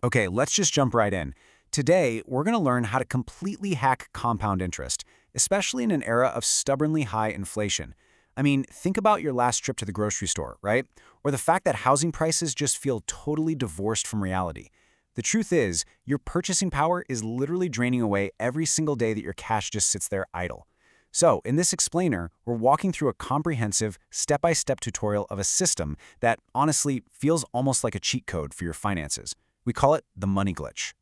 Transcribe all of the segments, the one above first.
Okay, let's just jump right in. Today, we're going to learn how to completely hack compound interest, especially in an era of stubbornly high inflation. I mean, think about your last trip to the grocery store, right? Or the fact that housing prices just feel totally divorced from reality. The truth is, your purchasing power is literally draining away every single day that your cash just sits there idle. So, in this explainer, we're walking through a comprehensive, step-by-step tutorial of a system that, honestly, feels almost like a cheat code for your finances. We call it the money glitch.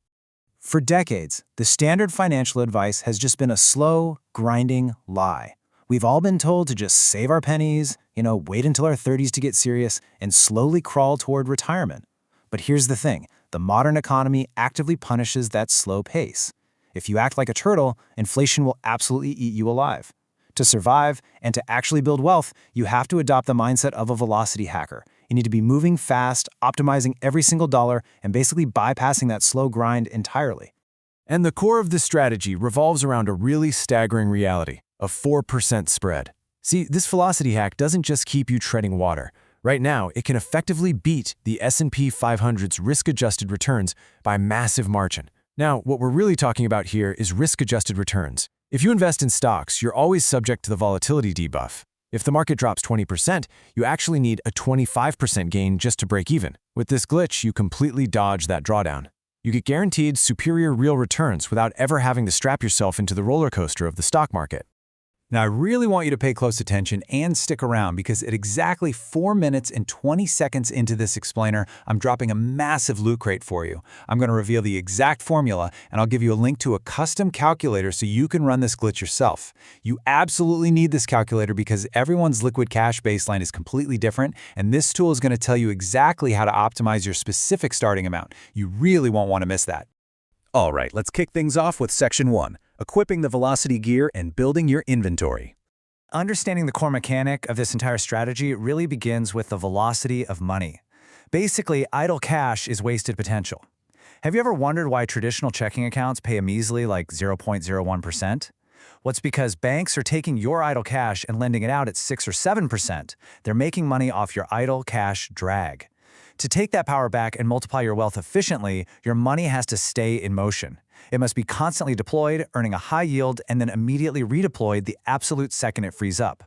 For decades, the standard financial advice has just been a slow, grinding lie. We've all been told to just save our pennies, wait until our 30s to get serious, and slowly crawl toward retirement. But here's the thing, the modern economy actively punishes that slow pace. If you act like a turtle, inflation will absolutely eat you alive. To survive and to actually build wealth, you have to adopt the mindset of a velocity hacker. You need to be moving fast, optimizing every single dollar, and basically bypassing that slow grind entirely. And the core of this strategy revolves around a really staggering reality, a 4% spread. See, this velocity hack doesn't just keep you treading water. Right now, it can effectively beat the S&P 500's risk-adjusted returns by a massive margin. Now, what we're really talking about here is risk-adjusted returns. If you invest in stocks, you're always subject to the volatility debuff. If the market drops 20%, you actually need a 25% gain just to break even. With this glitch, you completely dodge that drawdown. You get guaranteed superior real returns without ever having to strap yourself into the roller coaster of the stock market. Now, I really want you to pay close attention and stick around because at exactly 4 minutes and 20 seconds into this explainer, I'm dropping a massive loot crate for you. I'm going to reveal the exact formula, and I'll give you a link to a custom calculator so you can run this glitch yourself. You absolutely need this calculator because everyone's liquid cash baseline is completely different, and this tool is going to tell you exactly how to optimize your specific starting amount. You really won't want to miss that. All right, let's kick things off with Section 1, equipping the velocity gear and building your inventory. Understanding the core mechanic of this entire strategy really begins with the velocity of money. Basically, idle cash is wasted potential. Have you ever wondered why traditional checking accounts pay a measly like 0.01%? Well, it's because banks are taking your idle cash and lending it out at 6 or 7%. They're making money off your idle cash drag. To take that power back and multiply your wealth efficiently, your money has to stay in motion. It must be constantly deployed, earning a high yield, and then immediately redeployed the absolute second it frees up.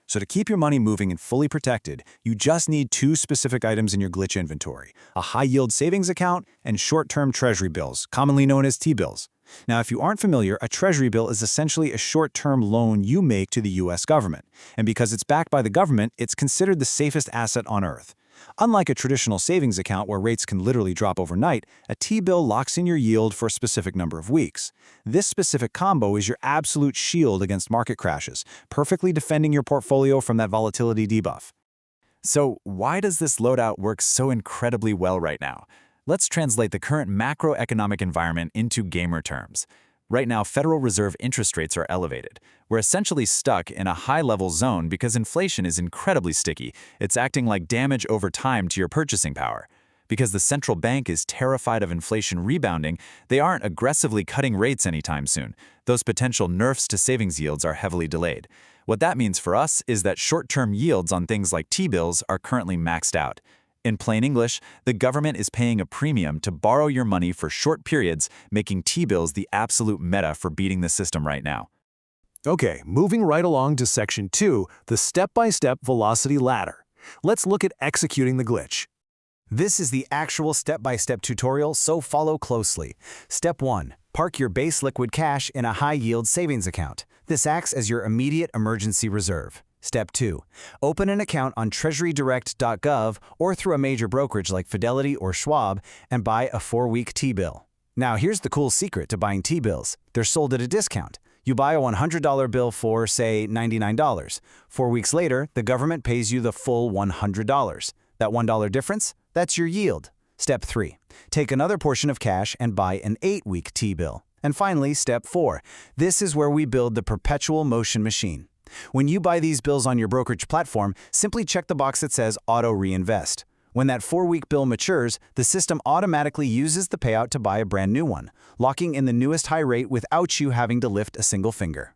So to keep your money moving and fully protected, you just need two specific items in your glitch inventory: a high-yield savings account and short-term treasury bills, commonly known as T-bills. Now, if you aren't familiar, a treasury bill is essentially a short-term loan you make to the U.S. government. And because it's backed by the government, it's considered the safest asset on Earth. Unlike a traditional savings account where rates can literally drop overnight, a T-bill locks in your yield for a specific number of weeks. This specific combo is your absolute shield against market crashes, perfectly defending your portfolio from that volatility debuff. So why does this loadout work so incredibly well right now? Let's translate the current macroeconomic environment into gamer terms. Right now, Federal Reserve interest rates are elevated. We're essentially stuck in a high-level zone because inflation is incredibly sticky. It's acting like damage over time to your purchasing power. Because the central bank is terrified of inflation rebounding, they aren't aggressively cutting rates anytime soon. Those potential nerfs to savings yields are heavily delayed. What that means for us is that short-term yields on things like T-bills are currently maxed out. In plain English, the government is paying a premium to borrow your money for short periods, making T-bills the absolute meta for beating the system right now. Okay, moving right along to Section 2, the step-by-step velocity ladder. Let's look at executing the glitch. This is the actual step-by-step tutorial, so follow closely. Step 1. Park your base liquid cash in a high-yield savings account. This acts as your immediate emergency reserve. Step 2. Open an account on treasurydirect.gov or through a major brokerage like Fidelity or Schwab and buy a 4-week T-bill. Now here's the cool secret to buying T-bills. They're sold at a discount. You buy a $100 bill for, say, $99. 4 weeks later, the government pays you the full $100. That $1 difference? That's your yield. Step 3. Take another portion of cash and buy an 8-week T-bill. And finally, Step 4. This is where we build the perpetual motion machine. When you buy these bills on your brokerage platform, simply check the box that says Auto Reinvest. When that 4-week bill matures, the system automatically uses the payout to buy a brand new one, locking in the newest high rate without you having to lift a single finger.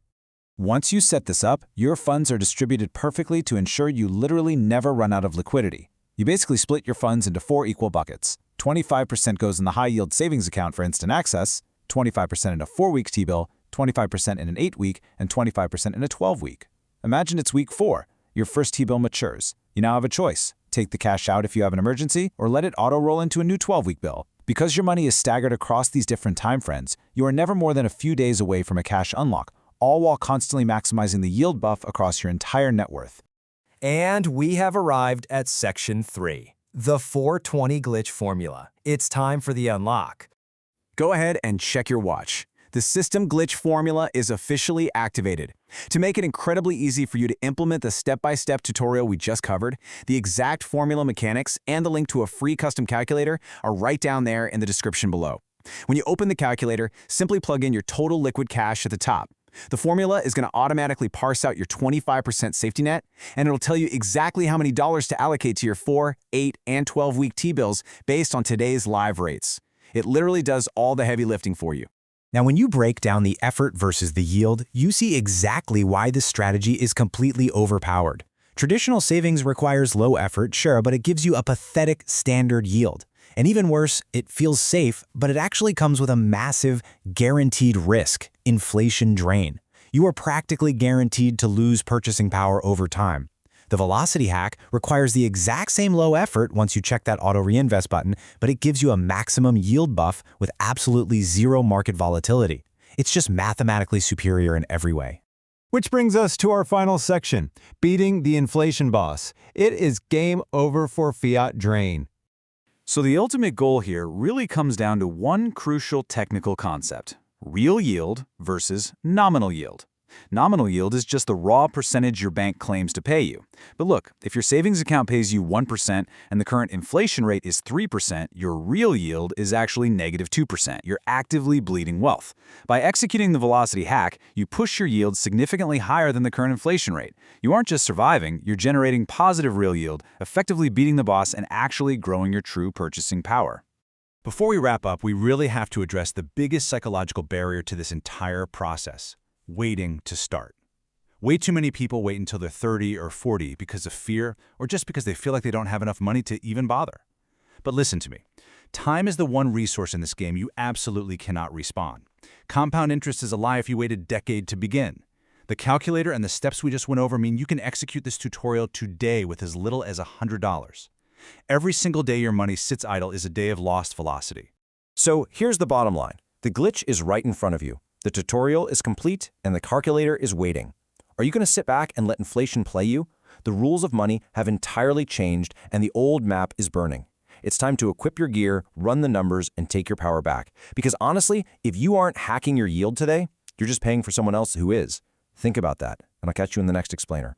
Once you set this up, your funds are distributed perfectly to ensure you literally never run out of liquidity. You basically split your funds into 4 equal buckets: 25% goes in the high-yield savings account for instant access, 25% in a 4-week T-bill, 25% in an 8-week, and 25% in a 12-week. Imagine it's week 4. Your first T-bill matures. You now have a choice. Take the cash out if you have an emergency, or let it auto-roll into a new 12-week bill. Because your money is staggered across these different time frames, you are never more than a few days away from a cash unlock, all while constantly maximizing the yield buff across your entire net worth. And we have arrived at Section 3, the 420 glitch formula. It's time for the unlock. Go ahead and check your watch. The system glitch formula is officially activated. To make it incredibly easy for you to implement the step-by-step tutorial we just covered, the exact formula mechanics and the link to a free custom calculator are right down there in the description below. When you open the calculator, simply plug in your total liquid cash at the top. The formula is going to automatically parse out your 25% safety net, and it'll tell you exactly how many dollars to allocate to your 4, 8, and 12-week T-bills based on today's live rates. It literally does all the heavy lifting for you. Now, when you break down the effort versus the yield, you see exactly why this strategy is completely overpowered. Traditional savings requires low effort, sure, but it gives you a pathetic standard yield. And even worse, it feels safe, but it actually comes with a massive, guaranteed risk, inflation drain. You are practically guaranteed to lose purchasing power over time. The velocity hack requires the exact same low effort once you check that auto reinvest button, but it gives you a maximum yield buff with absolutely zero market volatility. It's just mathematically superior in every way. Which brings us to our final section, beating the inflation boss. It is game over for fiat drain. So the ultimate goal here really comes down to one crucial technical concept: real yield versus nominal yield. Nominal yield is just the raw percentage your bank claims to pay you. But look, if your savings account pays you 1% and the current inflation rate is 3%, your real yield is actually negative 2%. You're actively bleeding wealth. By executing the velocity hack, you push your yield significantly higher than the current inflation rate. You aren't just surviving, you're generating positive real yield, effectively beating the boss and actually growing your true purchasing power. Before we wrap up, we really have to address the biggest psychological barrier to this entire process: waiting to start. Way too many people wait until they're 30 or 40 because of fear or just because they feel like they don't have enough money to even bother. But listen to me. Time is the one resource in this game you absolutely cannot respawn. Compound interest is a lie if you wait a decade to begin. The calculator and the steps we just went over mean you can execute this tutorial today with as little as $100. Every single day your money sits idle is a day of lost velocity. So here's the bottom line. The glitch is right in front of you. The tutorial is complete and the calculator is waiting. Are you going to sit back and let inflation play you? The rules of money have entirely changed and the old map is burning. It's time to equip your gear, run the numbers, and take your power back. Because honestly, if you aren't hacking your yield today, you're just paying for someone else who is. Think about that, and I'll catch you in the next explainer.